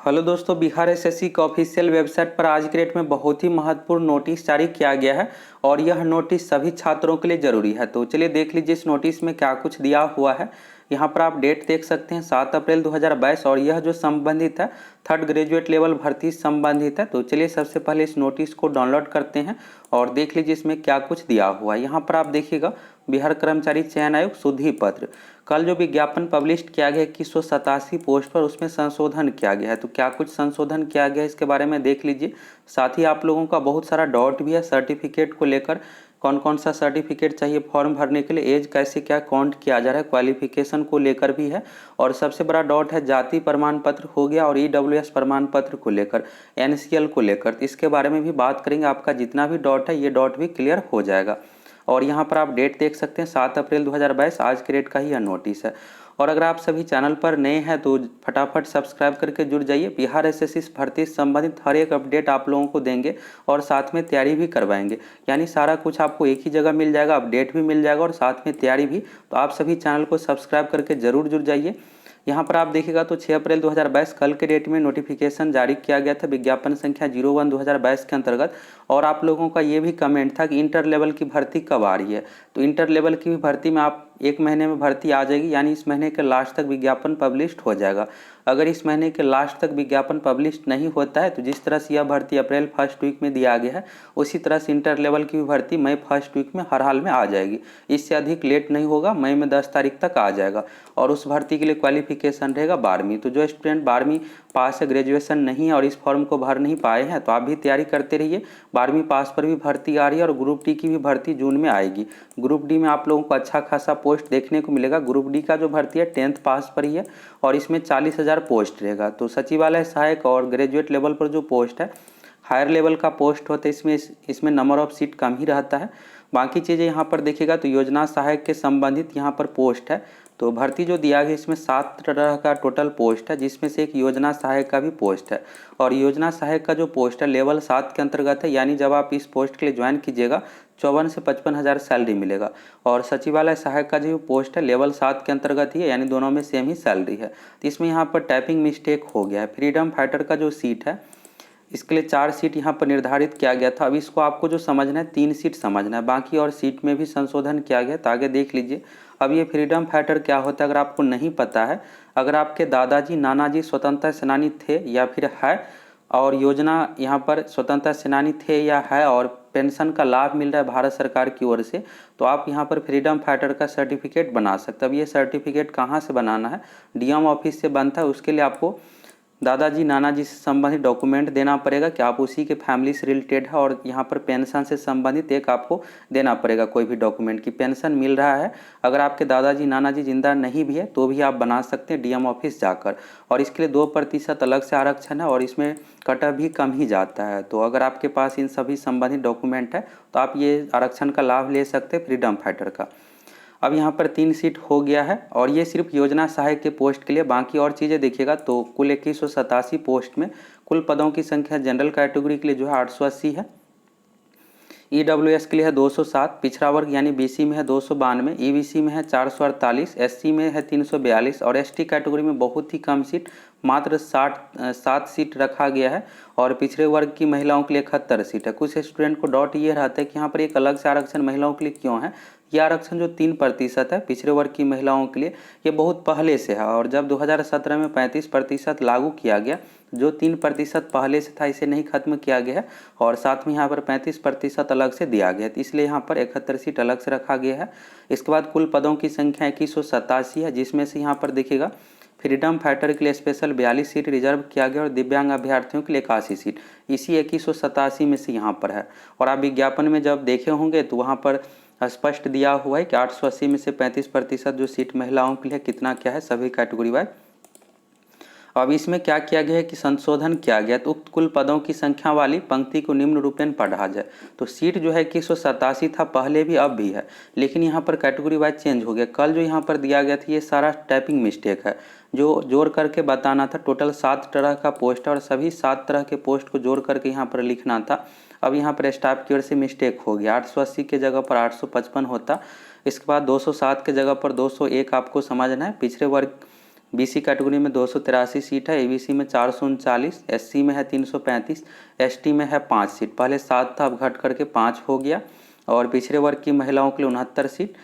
Hello दोस्तों, Bihar SSC का official website पर आज के डेट में बहुत ही महत्वपूर्ण नोटिस जारी किया गया है और यह नोटिस सभी छात्रों के लिए ज़रूरी है। तो चलिए देख लीजिए इस नोटिस में क्या कुछ दिया हुआ है। यहाँ पर आप डेट देख सकते हैं 7 अप्रैल 2022 और यह जो संबंधित है थर्ड ग्रेजुएट लेवल भर्ती संबंधित है। तो चलिए सबसे पहले इस नोटिस को डाउनलोड करते हैं और देख लीजिए इसमें क्या कुछ दिया हुआ है। यहाँ पर आप देखिएगा बिहार कर्मचारी चयन आयोग सुधि पत्र, कल जो विज्ञापन पब्लिश किया गया 2187 पोस्ट पर, उसमें संशोधन किया गया है। तो क्या कुछ संशोधन किया गया है इसके बारे में देख लीजिए। साथ ही आप लोगों का बहुत सारा डाउट भी है सर्टिफिकेट को लेकर, कौन कौन सा सर्टिफिकेट चाहिए फॉर्म भरने के लिए, एज कैसे क्या काउंट किया जा रहा है, क्वालिफिकेशन को लेकर भी है। और सबसे बड़ा डाउट है जाति प्रमाण पत्र हो गया और ईडब्ल्यूएस प्रमाण पत्र को लेकर, एनसीएल को लेकर। तो इसके बारे में भी बात करेंगे। आपका जितना भी डाउट है ये डाउट भी क्लियर हो जाएगा। और यहाँ पर आप डेट देख सकते हैं 7 अप्रैल 2022, आज के डेट का ही यह नोटिस है। और अगर आप सभी चैनल पर नए हैं तो फटाफट सब्सक्राइब करके जुड़ जाइए। बिहार एसएससी भर्ती से संबंधित हर एक अपडेट आप लोगों को देंगे और साथ में तैयारी भी करवाएंगे। यानी सारा कुछ आपको एक ही जगह मिल जाएगा, अपडेट भी मिल जाएगा और साथ में तैयारी भी। तो आप सभी चैनल को सब्सक्राइब करके जरूर जुड़ जाइए। यहाँ पर आप देखिएगा तो 6 अप्रैल 2022 कल के डेट में नोटिफिकेशन जारी किया गया था विज्ञापन संख्या 01/2022 के अंतर्गत। और आप लोगों का ये भी कमेंट था कि इंटर लेवल की भर्ती कब आ रही है। तो इंटर लेवल की भी भर्ती में आप 1 महीने में भर्ती आ जाएगी, यानी इस महीने के लास्ट तक विज्ञापन पब्लिश हो जाएगा। अगर इस महीने के लास्ट तक विज्ञापन पब्लिश नहीं होता है तो जिस तरह से यह भर्ती अप्रैल फर्स्ट वीक में दिया गया है उसी तरह से इंटर लेवल की भी भर्ती मई फर्स्ट वीक में हर हाल में आ जाएगी। इससे अधिक लेट नहीं होगा, मई में 10 तारीख तक आ जाएगा। और उस भर्ती के लिए क्वालिफिकेशन रहेगा 12वीं। तो जो स्टूडेंट 12वीं पास है, ग्रेजुएशन नहीं है और इस फॉर्म को भर नहीं पाए हैं तो आप भी तैयारी करते रहिए। 12वीं पास पर भी भर्ती आ रही है और ग्रुप डी की भी भर्ती जून में आएगी। ग्रुप डी में आप लोगों को अच्छा खासा पोस्ट देखने को मिलेगा। ग्रुप डी का जो भर्ती है 10th पास पर ही है और इसमें 40,000 पोस्ट रहेगा। तो सचिवालय सहायक और ग्रेजुएट लेवल पर जो पोस्ट है, हायर लेवल का पोस्ट होता है, इसमें नंबर ऑफ सीट कम ही रहता है। बाकी चीज़ें यहाँ पर देखिएगा तो योजना सहायक के संबंधित यहाँ पर पोस्ट है। तो भर्ती जो दिया गया इसमें 7 तरह का टोटल पोस्ट है, जिसमें से एक योजना सहायक का भी पोस्ट है। और योजना सहायक का जो पोस्ट है लेवल 7 के अंतर्गत है, यानी जब आप इस पोस्ट के लिए ज्वाइन कीजिएगा 54 से 55 हज़ार सैलरी मिलेगा। और सचिवालय सहायक का जो पोस्ट है लेवल 7 के अंतर्गत ही है, यानी दोनों में सेम ही सैलरी है। तो इसमें यहाँ पर टाइपिंग मिस्टेक हो गया है। फ्रीडम फाइटर का जो सीट है इसके लिए 4 सीट यहाँ पर निर्धारित किया गया था। अब इसको आपको जो समझना है 3 सीट समझना है, बाकी और सीट में भी संशोधन किया गया। तो आगे देख लीजिए। अब ये फ्रीडम फाइटर क्या होता है अगर आपको नहीं पता है, अगर आपके दादाजी नानाजी स्वतंत्रता सेनानी थे या फिर है और योजना यहाँ पर स्वतंत्रता सेनानी थे या है और पेंशन का लाभ मिल रहा है भारत सरकार की ओर से, तो आप यहाँ पर फ्रीडम फाइटर का सर्टिफिकेट बना सकते हैं। अब ये सर्टिफिकेट कहाँ से बनाना है, डीएम ऑफिस से बनता है। उसके लिए आपको दादाजी नानाजी से संबंधित डॉक्यूमेंट देना पड़ेगा कि आप उसी के फैमिली से रिलेटेड है और यहाँ पर पेंशन से संबंधित एक आपको देना पड़ेगा कोई भी डॉक्यूमेंट की पेंशन मिल रहा है। अगर आपके दादाजी नानाजी जिंदा नहीं भी है तो भी आप बना सकते हैं डीएम ऑफिस जाकर। और इसके लिए 2% अलग से आरक्षण है और इसमें कट भी कम ही जाता है। तो अगर आपके पास इन सभी संबंधित डॉक्यूमेंट है तो आप ये आरक्षण का लाभ ले सकते हैं फ्रीडम फाइटर का। अब यहाँ पर 3 सीट हो गया है और ये सिर्फ योजना सहायक के पोस्ट के लिए। बाकी और चीज़ें देखिएगा तो कुल 2187 पोस्ट में कुल पदों की संख्या जनरल कैटेगरी के लिए जो है 880 है, ईडब्ल्यूएस के लिए है 207, पिछड़ा वर्ग यानी बीसी में है 292, ईबीसी में है 448, एससी में है 342 और एसटी कैटेगरी में बहुत ही कम सीट मात्र 7 सीट रखा गया है। और पिछड़े वर्ग की महिलाओं के लिए 71 सीट है। कुछ स्टूडेंट को डाउट ये रहता है कि यहाँ पर एक अलग से आरक्षण महिलाओं के लिए क्यों है। यह आरक्षण जो 3% है पिछड़े वर्ग की महिलाओं के लिए, ये बहुत पहले से है और जब 2017 में 35% लागू किया गया, जो 3% पहले से था इसे नहीं खत्म किया गया है और साथ में यहाँ पर 35% अलग से दिया गया है। तो इसलिए यहाँ पर 71 सीट अलग से रखा गया है। इसके बाद कुल पदों की संख्या 2187 है, जिसमें से यहाँ पर देखिएगा फ्रीडम फाइटर के लिए स्पेशल 42 सीट रिजर्व किया गया और दिव्यांग अभ्यर्थियों के लिए 81 सीट इसी 2187 में से यहाँ पर है। और आप विज्ञापन में जब देखे होंगे तो वहाँ पर स्पष्ट दिया हुआ है कि 880 में से 35% जो सीट महिलाओं के लिए कितना क्या है सभी कैटेगरी वाइज। अब इसमें क्या किया गया है कि संशोधन किया गया तो उक्त कुल पदों की संख्या वाली पंक्ति को निम्न रूपेण पढ़ा जाए। तो सीट जो है 2187 था पहले भी अब भी है, लेकिन यहाँ पर कैटेगरी वाइज चेंज हो गया। कल जो यहाँ पर दिया गया था ये सारा टाइपिंग मिस्टेक है, जो जोड़ करके बताना था। टोटल 7 तरह का पोस्ट है और सभी 7 तरह के पोस्ट को जोड़ करके यहाँ पर लिखना था। अब यहाँ पर स्टाफ की ओर से मिस्टेक हो गया, 880 के जगह पर 855 होता। इसके बाद 207 के जगह पर 201 आपको समझना है। पिछड़े वर्ग बीसी कैटेगरी में 283 सीट है, एबीसी में 439, एससी में है 335, एसटी में है 5 सीट। पहले 7 था, अब घट करके 5 हो गया। और पिछड़े वर्ग की महिलाओं के लिए 69 सीट।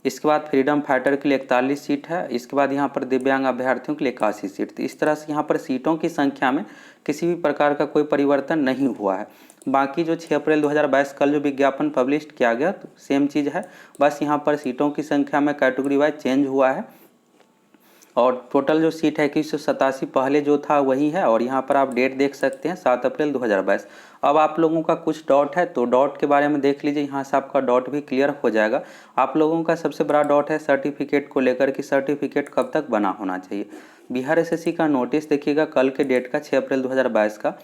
इसके बाद फ्रीडम फाइटर के लिए 41 सीट है। इसके बाद यहाँ पर दिव्यांग अभ्यर्थियों के लिए 81 सीट। तो इस तरह से यहाँ पर सीटों की संख्या में किसी भी प्रकार का कोई परिवर्तन नहीं हुआ है। बाकी जो 6 अप्रैल 2022 कल जो विज्ञापन पब्लिश किया गया तो सेम चीज़ है, बस यहाँ पर सीटों की संख्या में कैटेगरी वाइज चेंज हुआ है। और टोटल जो सीट है 2187 पहले जो था वही है। और यहाँ पर आप डेट देख सकते हैं 7 अप्रैल 2022। अब आप लोगों का कुछ डॉट है, तो डॉट के बारे में देख लीजिए, यहाँ से आपका डॉट भी क्लियर हो जाएगा। आप लोगों का सबसे बड़ा डॉट है सर्टिफिकेट को लेकर कि सर्टिफिकेट कब तक बना होना चाहिए। बिहार एसएससी का नोटिस देखिएगा कल के डेट का 6 अप्रैल 2022 का।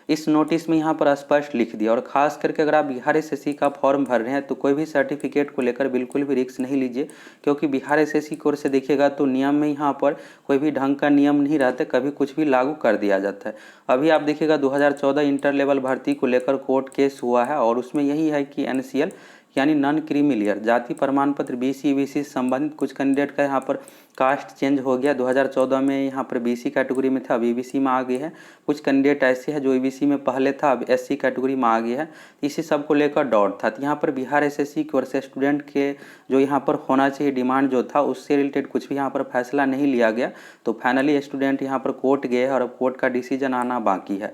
इस नोटिस में यहाँ पर स्पष्ट लिख दिया। और खास करके अगर आप बिहार एसएससी का फॉर्म भर रहे हैं तो कोई भी सर्टिफिकेट को लेकर बिल्कुल भी रिस्क नहीं लीजिए, क्योंकि बिहार एसएससी की ओर से देखिएगा तो नियम में यहाँ पर कोई भी ढंग का नियम नहीं रहता, कभी कुछ भी लागू कर दिया जाता है। अभी आप देखिएगा 2014 इंटर लेवल भर्ती को लेकर कोर्ट केस हुआ है, और उसमें यही है कि एनसीएल यानी नॉन क्रीमी लेयर जाति प्रमाण पत्र बीसी ईबीसी से संबंधित कुछ कैंडिडेट का यहाँ पर कास्ट चेंज हो गया। 2014 में यहाँ पर बीसी कैटेगरी में था, अब ईबीसी में आ गए हैं। कुछ कैंडिडेट ऐसे हैं जो ईबीसी में पहले था, अब एससी कैटेगरी में आ गया है। इसी सब को लेकर डाउट था। तो यहाँ पर बिहार एसएससी की ओर से स्टूडेंट के जो यहाँ पर होना चाहिए डिमांड जो था उससे रिलेटेड कुछ भी यहाँ पर फैसला नहीं लिया गया। तो फाइनली स्टूडेंट यहाँ पर कोर्ट गए हैं और अब कोर्ट का डिसीजन आना बाकी है।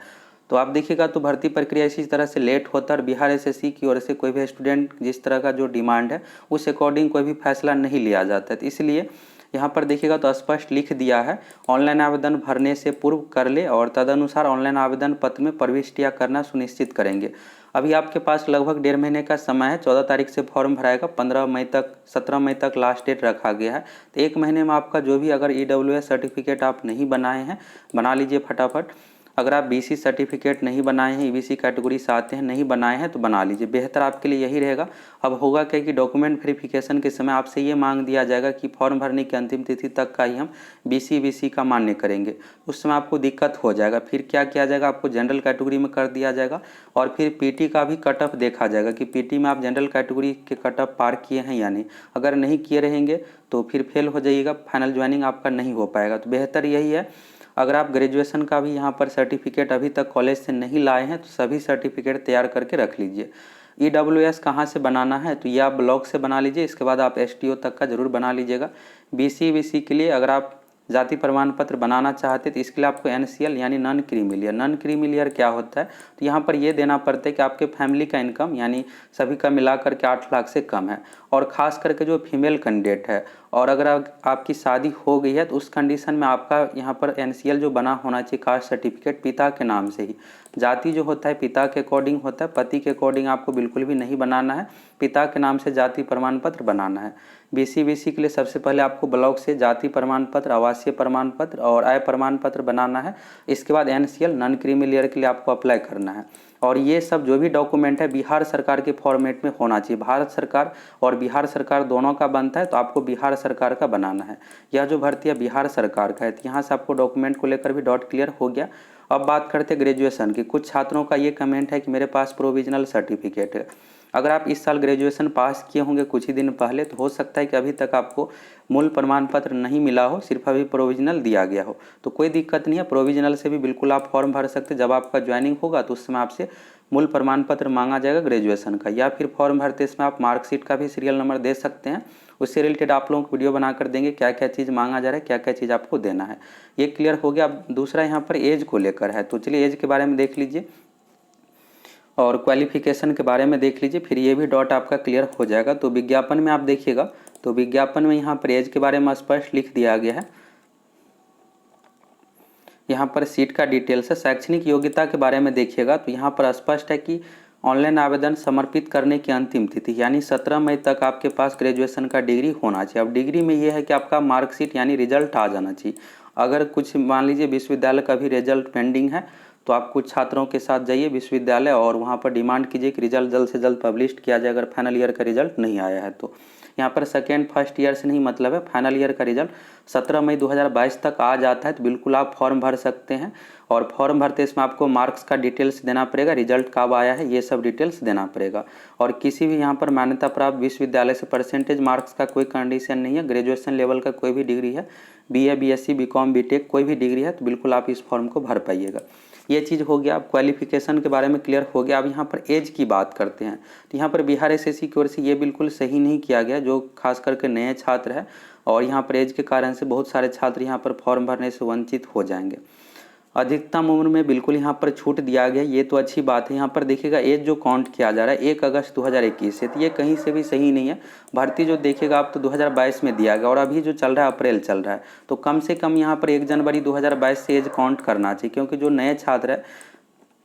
तो आप देखिएगा तो भर्ती प्रक्रिया इसी तरह से लेट होता है, और बिहार एसएससी की ओर से कोई भी स्टूडेंट जिस तरह का जो डिमांड है उस अकॉर्डिंग कोई भी फैसला नहीं लिया जाता है। तो इसलिए यहाँ पर देखिएगा तो स्पष्ट लिख दिया है, ऑनलाइन आवेदन भरने से पूर्व कर ले और तदनुसार ऑनलाइन आवेदन पत्र में प्रविष्टियाँ करना सुनिश्चित करेंगे। अभी आपके पास लगभग 1.5 महीने का समय है। 14 तारीख से फॉर्म भराएगा, 15 मई तक 17 मई तक लास्ट डेट रखा गया है। तो 1 महीने में आपका जो भी अगर ईडब्ल्यूएस सर्टिफिकेट आप नहीं बनाए हैं बना लीजिए फटाफट। अगर आप बीसी सर्टिफिकेट नहीं बनाए हैं, ईबीसी कैटेगरी से आते हैं नहीं बनाए हैं तो बना लीजिए, बेहतर आपके लिए यही रहेगा। अब होगा क्या कि डॉक्यूमेंट वेरिफिकेशन के समय आपसे ये मांग दिया जाएगा कि फॉर्म भरने की अंतिम तिथि तक का ही हम बीसी ईबीसी का मान्य करेंगे। उस समय आपको दिक्कत हो जाएगा। फिर क्या किया जाएगा, आपको जनरल कैटेगरी में कर दिया जाएगा, और फिर पीटी का भी कट ऑफ देखा जाएगा कि पीटी में आप जनरल कैटेगरी के कट ऑफ पार किए हैं या नहीं। अगर नहीं किए रहेंगे तो फिर फेल हो जाइएगा, फाइनल ज्वाइनिंग आपका नहीं हो पाएगा। तो बेहतर यही है, अगर आप ग्रेजुएशन का भी यहाँ पर सर्टिफिकेट अभी तक कॉलेज से नहीं लाए हैं तो सभी सर्टिफिकेट तैयार करके रख लीजिए। ईडब्ल्यूएस कहाँ से बनाना है तो ये आप ब्लॉक से बना लीजिए, इसके बाद आप एसटीओ तक का जरूर बना लीजिएगा। बीसी के लिए अगर आप जाति प्रमाण पत्र बनाना चाहते तो इसके लिए आपको एनसीएल यानी non creamy layer. Non creamy layer क्या होता है तो यहाँ पर ये देना पड़ता है कि आपके फैमिली का इनकम यानी सभी का मिलाकर के 8 लाख से कम है, और ख़ास करके जो फीमेल कैंडिडेट है और अगर आपकी शादी हो गई है तो उस कंडीशन में आपका यहाँ पर एनसीएल जो बना होना चाहिए कास्ट सर्टिफिकेट पिता के नाम से ही। जाति जो होता है पिता के अकॉर्डिंग होता है, पति के अकॉर्डिंग आपको बिल्कुल भी नहीं बनाना है, पिता के नाम से जाति प्रमाण पत्र बनाना है। बीसी के लिए सबसे पहले आपको ब्लॉक से जाति प्रमाण पत्र, आवासीय प्रमाण पत्र और आय प्रमाण पत्र बनाना है। इसके बाद एनसीएल नॉन क्रीमी लेयर के लिए आपको अप्लाई करना है। और ये सब जो भी डॉक्यूमेंट है बिहार सरकार के फॉर्मेट में होना चाहिए। भारत सरकार और बिहार सरकार दोनों का बनता है तो आपको बिहार सरकार का बनाना है। यह जो भर्ती है बिहार सरकार का है। तो यहाँ से आपको डॉक्यूमेंट को लेकर भी डाउट क्लियर हो गया। अब बात करते हैं ग्रेजुएशन की। कुछ छात्रों का ये कमेंट है कि मेरे पास प्रोविजनल सर्टिफिकेट है। अगर आप इस साल ग्रेजुएशन पास किए होंगे कुछ ही दिन पहले तो हो सकता है कि अभी तक आपको मूल प्रमाण पत्र नहीं मिला हो, सिर्फ अभी प्रोविजनल दिया गया हो। तो कोई दिक्कत नहीं है, प्रोविजनल से भी बिल्कुल आप फॉर्म भर सकते हैं। जब आपका ज्वाइनिंग होगा तो उस समय आपसे मूल प्रमाण पत्र मांगा जाएगा ग्रेजुएशन का, या फिर फॉर्म भरते इसमें आप मार्कशीट का भी सीरियल नंबर दे सकते हैं। उससे रिलेटेड आप लोगों को वीडियो बना कर देंगे क्या क्या चीज़ मांगा जा रहा है, क्या क्या चीज़ आपको देना है। ये क्लियर हो गया। अब दूसरा यहाँ पर एज को लेकर है, तो चलिए एज के बारे में देख लीजिए और क्वालिफिकेशन के बारे में देख लीजिए, फिर ये भी डॉट आपका क्लियर हो जाएगा। तो विज्ञापन में आप देखिएगा तो विज्ञापन में यहाँ पर एज के बारे में स्पष्ट लिख दिया गया है। यहाँ पर सीट का डिटेल्स है। शैक्षणिक योग्यता के बारे में देखिएगा तो यहाँ पर स्पष्ट है कि ऑनलाइन आवेदन समर्पित करने की अंतिम तिथि यानी 17 मई तक आपके पास ग्रेजुएशन का डिग्री होना चाहिए। अब डिग्री में ये है कि आपका मार्कशीट यानी रिजल्ट आ जाना चाहिए। अगर कुछ मान लीजिए विश्वविद्यालय का भी रिजल्ट पेंडिंग है तो आप कुछ छात्रों के साथ जाइए विश्वविद्यालय और वहाँ पर डिमांड कीजिए कि रिजल्ट जल्द से जल्द पब्लिश किया जाए अगर फाइनल ईयर का रिजल्ट नहीं आया है तो। यहाँ पर सेकेंड फर्स्ट ईयर से नहीं मतलब है, फाइनल ईयर का रिजल्ट 17 मई 2022 तक आ जाता है तो बिल्कुल आप फॉर्म भर सकते हैं। और फॉर्म भरते इसमें आपको मार्क्स का डिटेल्स देना पड़ेगा, रिजल्ट कब आया है ये सब डिटेल्स देना पड़ेगा। और किसी भी यहाँ पर मान्यता प्राप्त विश्वविद्यालय से परसेंटेज मार्क्स का कोई कंडीशन नहीं है। ग्रेजुएशन लेवल का कोई भी डिग्री है, BA BSc BCom BTech कोई भी डिग्री है तो बिल्कुल आप इस फॉर्म को भर पाइएगा। ये चीज़ हो गया। अब क्वालिफिकेशन के बारे में क्लियर हो गया। अब यहाँ पर एज की बात करते हैं तो यहाँ पर बिहार SSC की ओर से ये बिल्कुल सही नहीं किया गया, जो खास करके नए छात्र है और यहाँ पर एज के कारण से बहुत सारे छात्र यहाँ पर फॉर्म भरने से वंचित हो जाएंगे। अधिकतम उम्र में बिल्कुल यहाँ पर छूट दिया गया, ये तो अच्छी बात है। यहाँ पर देखिएगा एज जो काउंट किया जा रहा है 1 अगस्त 2021 से, तो ये कहीं से भी सही नहीं है। भर्ती जो देखिएगा आप तो 2022 में दिया गया और अभी जो चल रहा है अप्रैल चल रहा है, तो कम से कम यहाँ पर 1 जनवरी 2022 से एज काउंट करना चाहिए। क्योंकि जो नए छात्र है,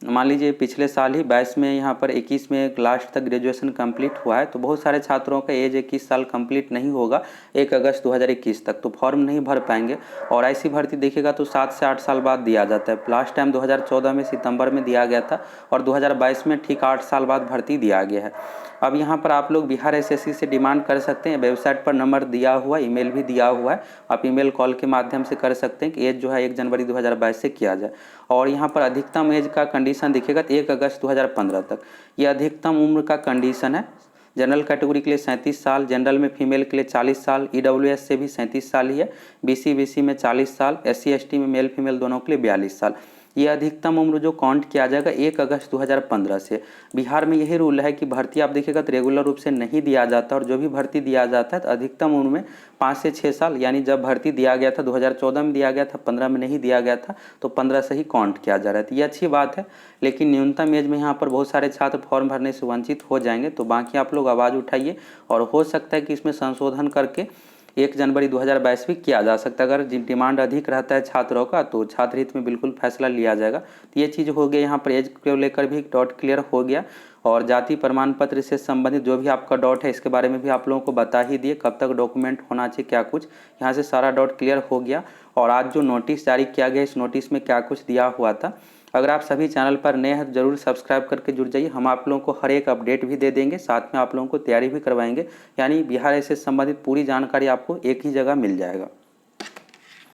मान लीजिए पिछले साल ही 22 में यहाँ पर 21 में लास्ट तक ग्रेजुएशन कंप्लीट हुआ है, तो बहुत सारे छात्रों का एज 21 साल कंप्लीट नहीं होगा 1 अगस्त 2021 तक, तो फॉर्म नहीं भर पाएंगे। और ऐसी भर्ती देखिएगा तो 7 से 8 साल बाद दिया जाता है। लास्ट टाइम 2014 में सितंबर में दिया गया था और 2022 में ठीक 8 साल बाद भर्ती दिया गया है। अब यहाँ पर आप लोग बिहार SSC से डिमांड कर सकते हैं, वेबसाइट पर नंबर दिया हुआ, ईमेल भी दिया हुआ है, आप ईमेल कॉल के माध्यम से कर सकते हैं कि एज जो है 1 जनवरी 2022 से किया जाए। और यहाँ पर अधिकतम एज का कंडीशन देखिएगा तो 1 अगस्त 2015 तक ये अधिकतम उम्र का कंडीशन है। जनरल कैटेगरी के लिए 37 साल, जनरल में फीमेल के लिए 40 साल, EWS से भी 37 साल ही है, BC BC में 40 साल, SC ST में मेल फीमेल दोनों के लिए 42 साल। ये अधिकतम उम्र जो काउंट किया जाएगा 1 अगस्त 2015 से। बिहार में यही रूल है कि भर्ती आप देखिएगा तो रेगुलर रूप से नहीं दिया जाता, और जो भी भर्ती दिया जाता है तो अधिकतम उम्र में 5 से 6 साल, यानी जब भर्ती दिया गया था 2014 में दिया गया था, 15 में नहीं दिया गया था, तो 15 से ही काउंट किया जा रहा है। तो ये अच्छी बात है। लेकिन न्यूनतम एज में यहाँ पर बहुत सारे छात्र फॉर्म भरने से वंचित हो जाएंगे, तो बाकी आप लोग आवाज़ उठाइए और हो सकता है कि इसमें संशोधन करके 1 जनवरी 2022 भी किया जा सकता है। अगर डिमांड अधिक रहता है छात्रों का तो छात्र हित में बिल्कुल फैसला लिया जाएगा। तो ये चीज़ हो गया। यहाँ पर एज को लेकर भी डॉट क्लियर हो गया, और जाति प्रमाण पत्र से संबंधित जो भी आपका डॉट है इसके बारे में भी आप लोगों को बता ही दिए, कब तक डॉक्यूमेंट होना चाहिए क्या कुछ, यहाँ से सारा डॉट क्लियर हो गया। और आज जो नोटिस जारी किया गया इस नोटिस में क्या कुछ दिया हुआ था। अगर आप सभी चैनल पर नए हैं तो जरूर सब्सक्राइब करके जुड़ जाइए। हम आप लोगों को हर एक अपडेट भी दे देंगे, साथ में आप लोगों को तैयारी भी करवाएंगे, यानी बिहार से संबंधित पूरी जानकारी आपको एक ही जगह मिल जाएगा।